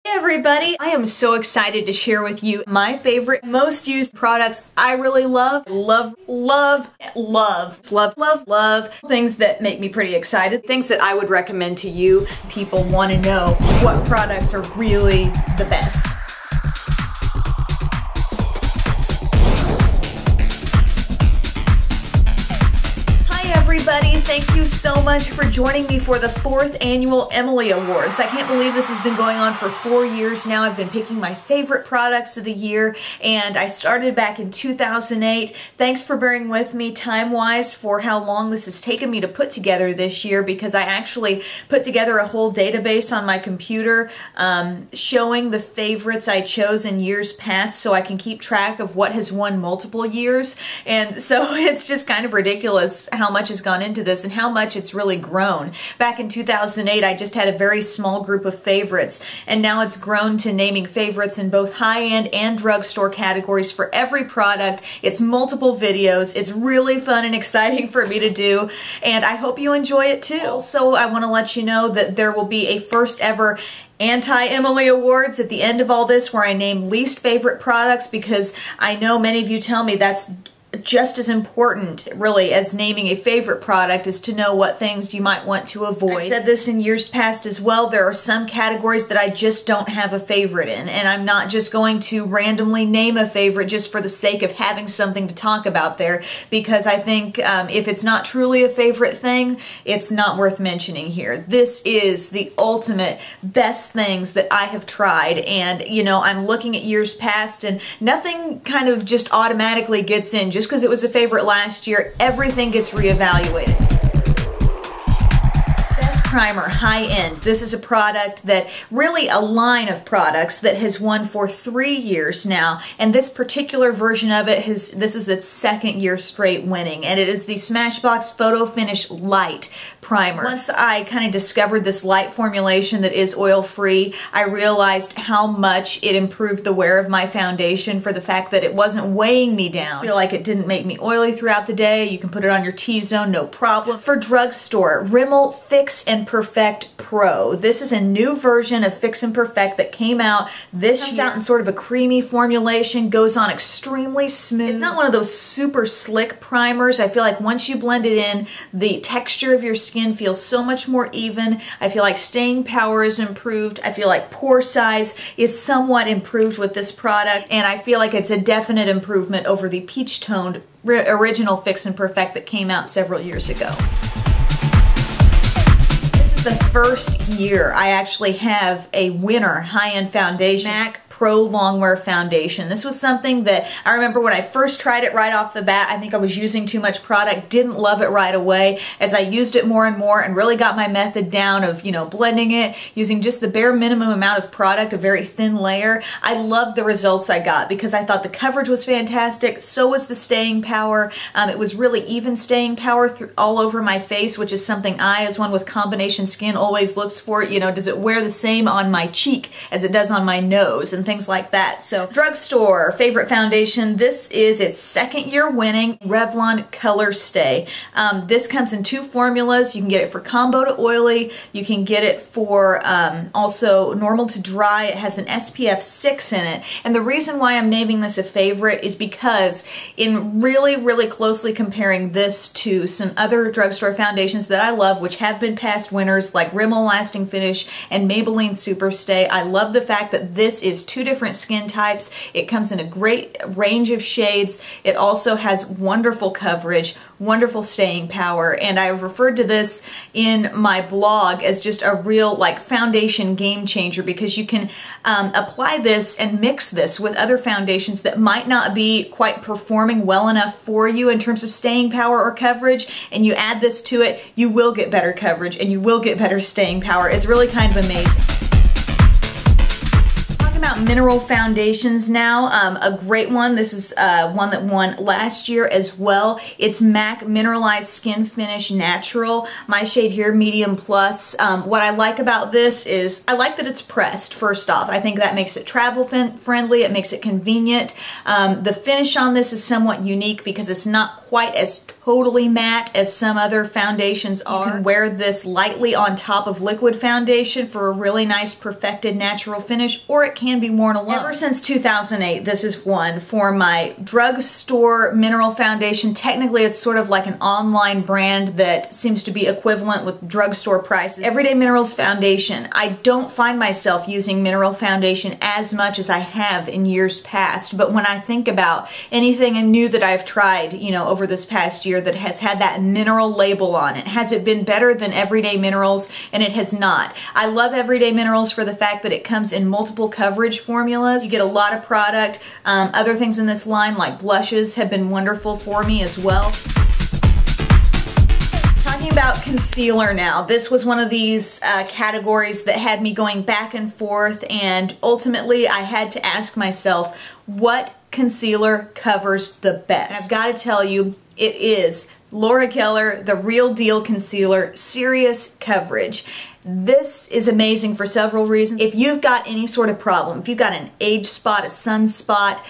Hey everybody, I am so excited to share with you my favorite, most used products I really love. Love things that make me pretty excited, things that I would recommend to you. People want to know what products are really the best. Everybody, thank you so much for joining me for the 4th annual Emily Awards. I can't believe this has been going on for 4 years now. I've been picking my favorite products of the year, and I started back in 2008. Thanks for bearing with me time-wise for how long this has taken me to put together this year, because I actually put together a whole database on my computer showing the favorites I chose in years past so I can keep track of what has won multiple years. And so it's just kind of ridiculous how much has gone into this and how much it's really grown. Back in 2008, I just had a very small group of favorites, and now it's grown to naming favorites in both high-end and drugstore categories for every product. It's multiple videos. It's really fun and exciting for me to do, and I hope you enjoy it too. Also, I want to let you know that there will be a first ever Anti-Emily Awards at the end of all this, where I name least favorite products, because I know many of you tell me that's just as important, really, as naming a favorite product, is to know what things you might want to avoid. I've said this in years past as well. There are some categories that I just don't have a favorite in, and I'm not just going to randomly name a favorite just for the sake of having something to talk about there, because I think if it's not truly a favorite thing, it's not worth mentioning here. This is the ultimate best things that I have tried, and you know, I'm looking at years past, and nothing kind of just automatically gets in. Just because it was a favorite last year, everything gets reevaluated. Best primer, high-end. This is a product that, really a line of products that has won for 3 years now, and this particular version of it this is its 2nd year straight winning, and it is the Smashbox Photo Finish Light Primer. Once I kind of discovered this light formulation that is oil-free, I realized how much it improved the wear of my foundation, for the fact that it wasn't weighing me down. I feel like it didn't make me oily throughout the day. You can put it on your T-zone, no problem. For drugstore, Rimmel Fix and Perfect Pro. This is a new version of Fix and Perfect that came out this year. Comes out in sort of a creamy formulation, goes on extremely smooth. It's not one of those super slick primers. I feel like once you blend it in, the texture of your skin feels so much more even. I feel like staying power is improved. I feel like pore size is somewhat improved with this product, and I feel like it's a definite improvement over the peach toned original Fix and Perfect that came out several years ago. This is the first year I actually have a winner high-end foundation. MAC Pro Longwear Foundation. This was something that I remember when I first tried it right off the bat. I think I was using too much product, didn't love it right away. As I used it more and more and really got my method down of, you know, blending it, using just the bare minimum amount of product, a very thin layer, I loved the results I got, because I thought the coverage was fantastic, so was the staying power. It was really even staying power all over my face, which is something I, as one with combination skin, always looks for. You know, does it wear the same on my cheek as it does on my nose, and things like that. So, drugstore favorite foundation. This is its 2nd year winning, Revlon Colorstay. This comes in 2 formulas. You can get it for combo to oily. You can get it for also normal to dry. It has an SPF 6 in it. And the reason why I'm naming this a favorite is because in really closely comparing this to some other drugstore foundations that I love, which have been past winners, like Rimmel Lasting Finish and Maybelline Superstay, I love the fact that this is 2 different skin types. It comes in a great range of shades. It also has wonderful coverage, wonderful staying power, and I referred to this in my blog as just a real like foundation game changer, because you can apply this and mix this with other foundations that might not be quite performing well enough for you in terms of staying power or coverage, and you add this to it, you will get better coverage and you will get better staying power. It's really kind of amazing. about mineral foundations now. A great one. This is one that won last year as well. It's MAC Mineralized Skin Finish Natural. My shade here, Medium Plus. What I like about this is I like that it's pressed, first off. I think that makes it travel friendly. It makes it convenient. The finish on this is somewhat unique because it's not quite as totally matte as some other foundations are. You can wear this lightly on top of liquid foundation for a really nice perfected natural finish, or it can be worn alone. Ever since 2008, this is one for my drugstore mineral foundation. Technically, it's sort of like an online brand that seems to be equivalent with drugstore prices. Everyday Minerals foundation. I don't find myself using mineral foundation as much as I have in years past, but when I think about anything new that I've tried, you know, over this past year that has had that mineral label on it, has it been better than Everyday Minerals? And it has not. I love Everyday Minerals for the fact that it comes in multiple coverage formulas. You get a lot of product. Other things in this line like blushes have been wonderful for me as well. Talking about concealer now, this was one of these categories that had me going back and forth, and ultimately I had to ask myself, what concealer covers the best? And I've got to tell you, it is Laura Geller, the Real Deal Concealer, Serious Coverage. This is amazing for several reasons. If you've got any sort of problem, if you've got an age spot, a sunspot,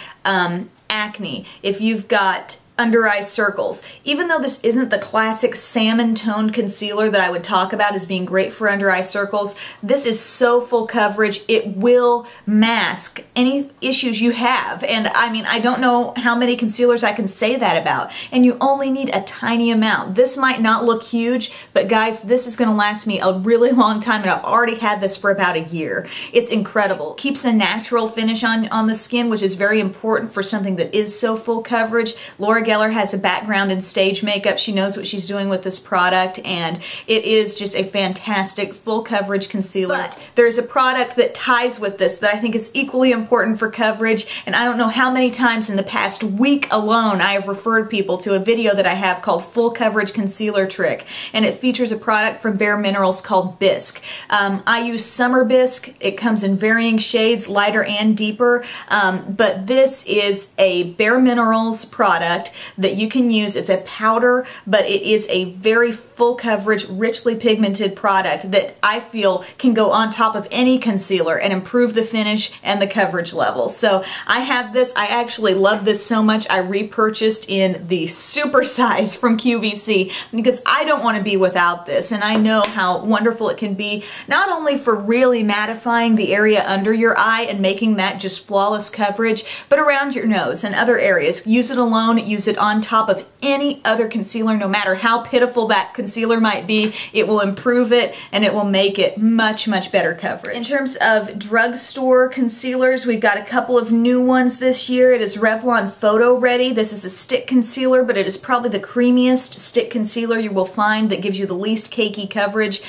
acne, if you've got under eye circles, even though this isn't the classic salmon toned concealer that I would talk about as being great for under eye circles, this is so full coverage, it will mask any issues you have. And I mean, I don't know how many concealers I can say that about, and you only need a tiny amount. This might not look huge, but guys, this is going to last me a really long time, and I've already had this for about a year. It's incredible. Keeps a natural finish on the skin, which is very important for something that is so full coverage. Laura Geller has a background in stage makeup. She knows what she's doing with this product, and it is just a fantastic full coverage concealer. But there's a product that ties with this that I think is equally important for coverage, and I don't know how many times in the past week alone I have referred people to a video that I have called Full Coverage Concealer Trick, and it features a product from Bare Minerals called Bisque. I use Summer Bisque. It comes in varying shades, lighter and deeper, but this is a Bare Minerals product that you can use. It's a powder, but it is a very full coverage, richly pigmented product that I feel can go on top of any concealer and improve the finish and the coverage level. So I have this. I actually love this so much I repurchased in the super size from QVC because I don't want to be without this, and I know how wonderful it can be, not only for really mattifying the area under your eye and making that just flawless coverage, but around your nose and other areas. Use it alone, use it on top of any other concealer, no matter how pitiful that concealer might be. It will improve it, and it will make it much, much better coverage. In terms of drugstore concealers, we've got a couple of new ones this year. It is Revlon PhotoReady. This is a stick concealer, but it is probably the creamiest stick concealer you will find that gives you the least cakey coverage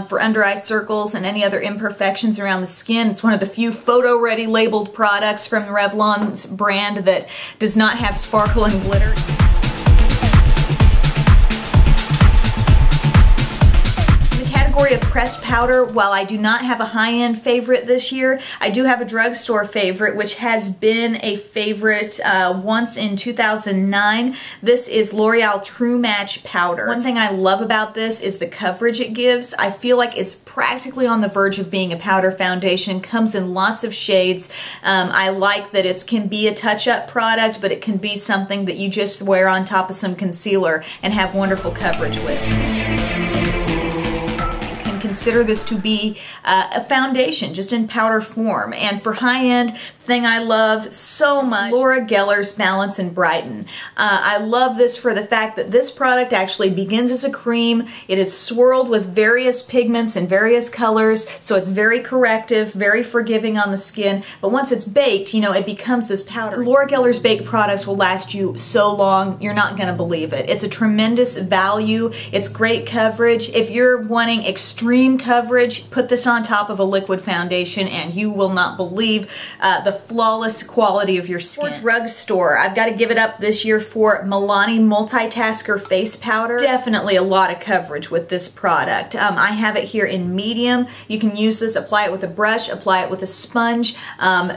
for under eye circles and any other imperfections around the skin. It's one of the few PhotoReady labeled products from Revlon's brand that does not have sparkle and glitter. Of pressed powder, while I do not have a high-end favorite this year, I do have a drugstore favorite, which has been a favorite once in 2009. This is L'Oreal True Match Powder. One thing I love about this is the coverage it gives. I feel like it's practically on the verge of being a powder foundation. Comes in lots of shades. I like that it can be a touch-up product, but it can be something that you just wear on top of some concealer and have wonderful coverage with. Consider this to be a foundation just in powder form, and for high-end thing I love so much, Laura Geller's Balance and Brighten. I love this for the fact that this product actually begins as a cream. It is swirled with various pigments and various colors, so it's very corrective, very forgiving on the skin, but once it's baked, you know, it becomes this powder. Laura Geller's baked products will last you so long, you're not gonna believe it. It's a tremendous value. It's great coverage. If you're wanting extreme cream coverage, put this on top of a liquid foundation and you will not believe the flawless quality of your skin. For Drugstore, I've got to give it up this year for Milani Multitasker Face Powder. Definitely a lot of coverage with this product. I have it here in medium. You can use this, apply it with a brush, apply it with a sponge.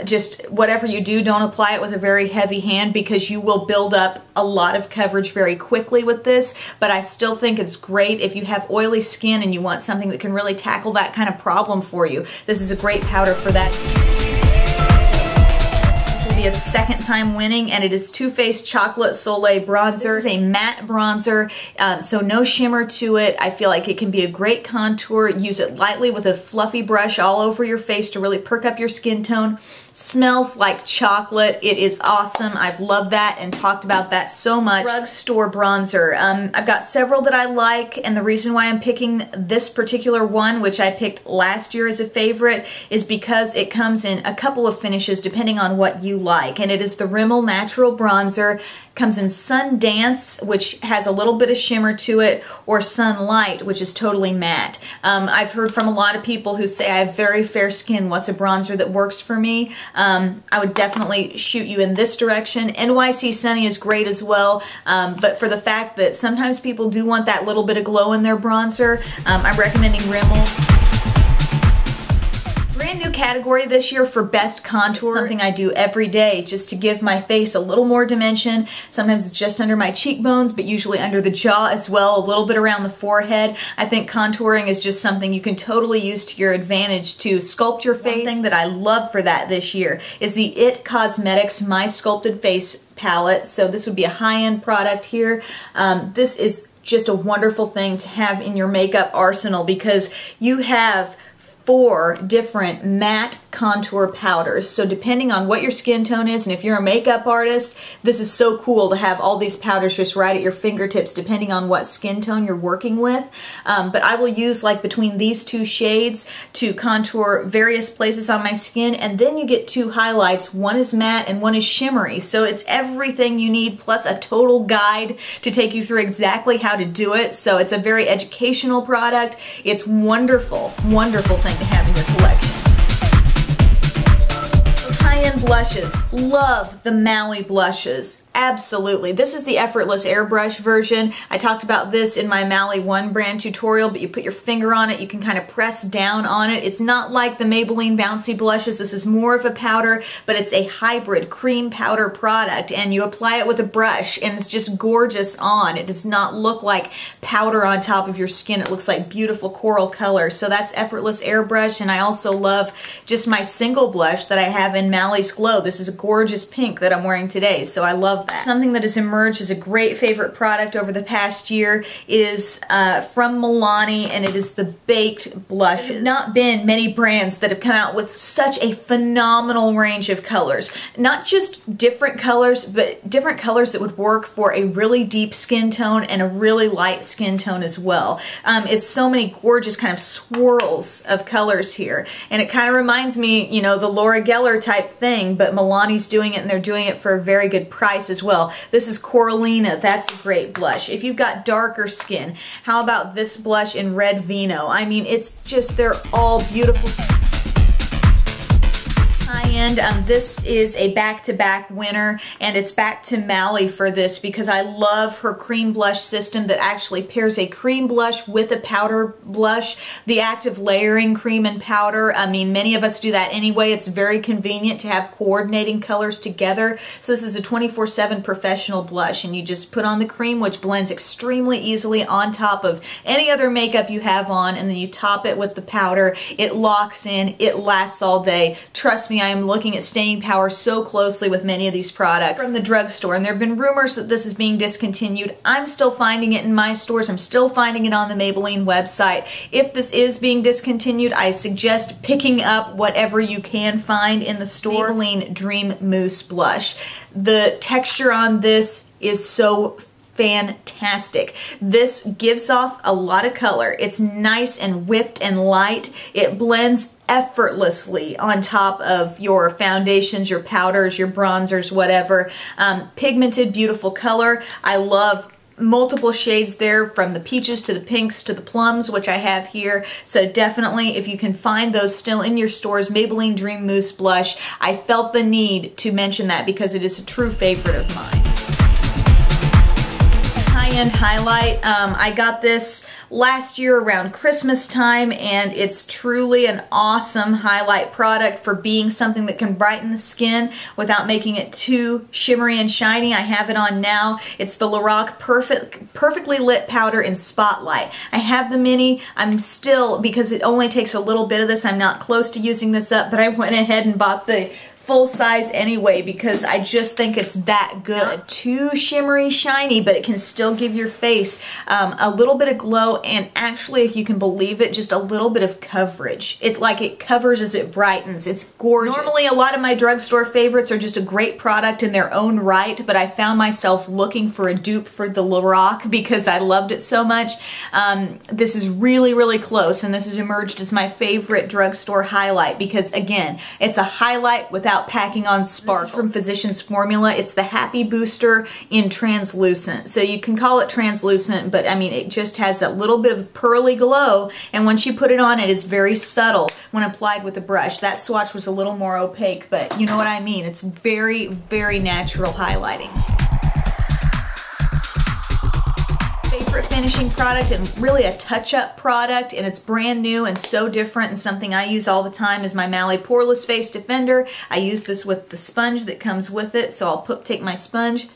Just whatever you do, don't apply it with a very heavy hand because you will build up a lot of coverage very quickly with this, but I still think it's great if you have oily skin and you want something that can really tackle that kind of problem for you. This is a great powder for that. This will be its second time winning, and it is Too Faced Chocolate Soleil Bronzer. This is a matte bronzer, so no shimmer to it. I feel like it can be a great contour. Use it lightly with a fluffy brush all over your face to really perk up your skin tone. Smells like chocolate. It is awesome. I've loved that and talked about that so much. Drugstore bronzer. I've got several that I like, and the reason why I'm picking this particular one, which I picked last year as a favorite, is because it comes in a couple of finishes depending on what you like. And it is the Rimmel Natural Bronzer. Comes in Sun Dance, which has a little bit of shimmer to it, or Sunlight, which is totally matte. I've heard from a lot of people who say I have very fair skin. What's a bronzer that works for me? I would definitely shoot you in this direction. NYC Sunny is great as well, but for the fact that sometimes people do want that little bit of glow in their bronzer, I'm recommending Rimmel. Brand new category this year for best contour. It's something I do every day just to give my face a little more dimension. Sometimes it's just under my cheekbones, but usually under the jaw as well, a little bit around the forehead. I think contouring is just something you can totally use to your advantage to sculpt your face. One thing that I love for that this year is the IT Cosmetics My Sculpted Face palette. So this would be a high-end product here. This is just a wonderful thing to have in your makeup arsenal because you have 4 different matte contour powders. So depending on what your skin tone is, and if you're a makeup artist, this is so cool to have all these powders just right at your fingertips depending on what skin tone you're working with. But I will use like between these 2 shades to contour various places on my skin, and then you get 2 highlights. One is matte and one is shimmery. So it's everything you need plus a total guide to take you through exactly how to do it. So it's a very educational product. It's wonderful, wonderful thing to have in your collection. High-end blushes. Love the Mally blushes. Absolutely. This is the Effortless Airbrush version. I talked about this in my Mally 1 brand tutorial, but you put your finger on it, you can kind of press down on it. It's not like the Maybelline Bouncy blushes. This is more of a powder, but it's a hybrid cream powder product, and you apply it with a brush, and it's just gorgeous on. It does not look like powder on top of your skin. It looks like beautiful coral color. So that's Effortless Airbrush, and I also love just my single blush that I have in Mally's Glow. This is a gorgeous pink that I'm wearing today, so I love that. Something that has emerged as a great favorite product over the past year is from Milani, and it is the Baked Blush. There have not been many brands that have come out with such a phenomenal range of colors. Not just different colors, but different colors that would work for a really deep skin tone and a really light skin tone as well. It's so many gorgeous kind of swirls of colors here, and it kind of reminds me, you know, the Laura Geller type thing, but Milani's doing it, and they're doing it for a very good price as well. This is Coralina. That's a great blush. If you've got darker skin, how about this blush in Red Vino? I mean, it's just, they're all beautiful. High-end. This is a back-to-back winner, and it's back to Mally for this because I love her cream blush system that actually pairs a cream blush with a powder blush. The active layering cream and powder, I mean, many of us do that anyway. It's very convenient to have coordinating colors together. So this is a 24/7 professional blush, and you just put on the cream, which blends extremely easily on top of any other makeup you have on, and then you top it with the powder. It locks in. It lasts all day. Trust me, I am looking at staying power so closely with many of these products from the drugstore, and there have been rumors that this is being discontinued. I'm still finding it in my stores. I'm still finding it on the Maybelline website. If this is being discontinued, I suggest picking up whatever you can find in the store. Maybelline Dream Mousse Blush. The texture on this is so fantastic. This gives off a lot of color. It's nice and whipped and light. It blends effortlessly on top of your foundations, your powders, your bronzers, whatever. Pigmented, beautiful color. I love multiple shades there, from the peaches to the pinks to the plums, which I have here. So definitely, if you can find those still in your stores, Maybelline Dream Mousse Blush. I felt the need to mention that because it is a true favorite of mine. High-end highlight. I got this last year around Christmas time, and it's truly an awesome highlight product for being something that can brighten the skin without making it too shimmery and shiny. I have it on now. It's the LORAC Perfectly Lit Powder in Spotlight. I have the mini. I'm still, because it only takes a little bit of this, I'm not close to using this up, but I went ahead and bought the full size anyway because I just think it's that good. Not too shimmery shiny, but it can still give your face a little bit of glow, and actually, if you can believe it, just a little bit of coverage. It's like it covers as it brightens. It's gorgeous. Normally a lot of my drugstore favorites are just a great product in their own right, but I found myself looking for a dupe for the LORAC because I loved it so much. This is really, really close, and this has emerged as my favorite drugstore highlight because, again, it's a highlight without packing on sparkle. From Physicians Formula. It's the Happy Booster in translucent. So you can call it translucent, but I mean, it just has that little bit of pearly glow, and once you put it on, it is very subtle when applied with a brush. That swatch was a little more opaque, but you know what I mean. It's very, very natural highlighting. Finishing product, and really a touch-up product, and it's brand new and so different, and something I use all the time is my Mally Poreless Face Defender. I use this with the sponge that comes with it, so I'll take my sponge,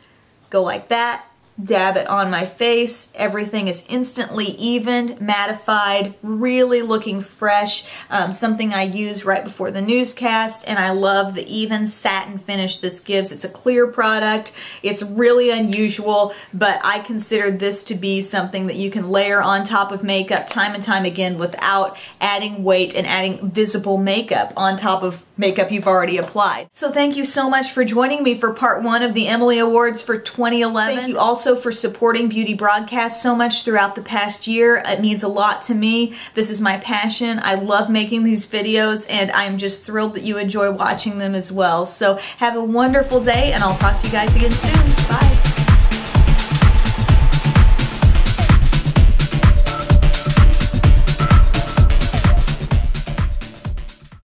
go like that, dab it on my face. Everything is instantly evened, mattified, really looking fresh. Something I use right before the newscast, and I love the even satin finish this gives. It's a clear product. It's really unusual, but I consider this to be something that you can layer on top of makeup time and time again without adding weight and adding visible makeup on top of makeup you've already applied. So thank you so much for joining me for part 1 of the Emily Awards for 2011. Thank you also for supporting beauty broadcasts so much throughout the past year. It means a lot to me. This is my passion. I love making these videos, and I'm just thrilled that you enjoy watching them as well. So have a wonderful day, and I'll talk to you guys again soon. Bye.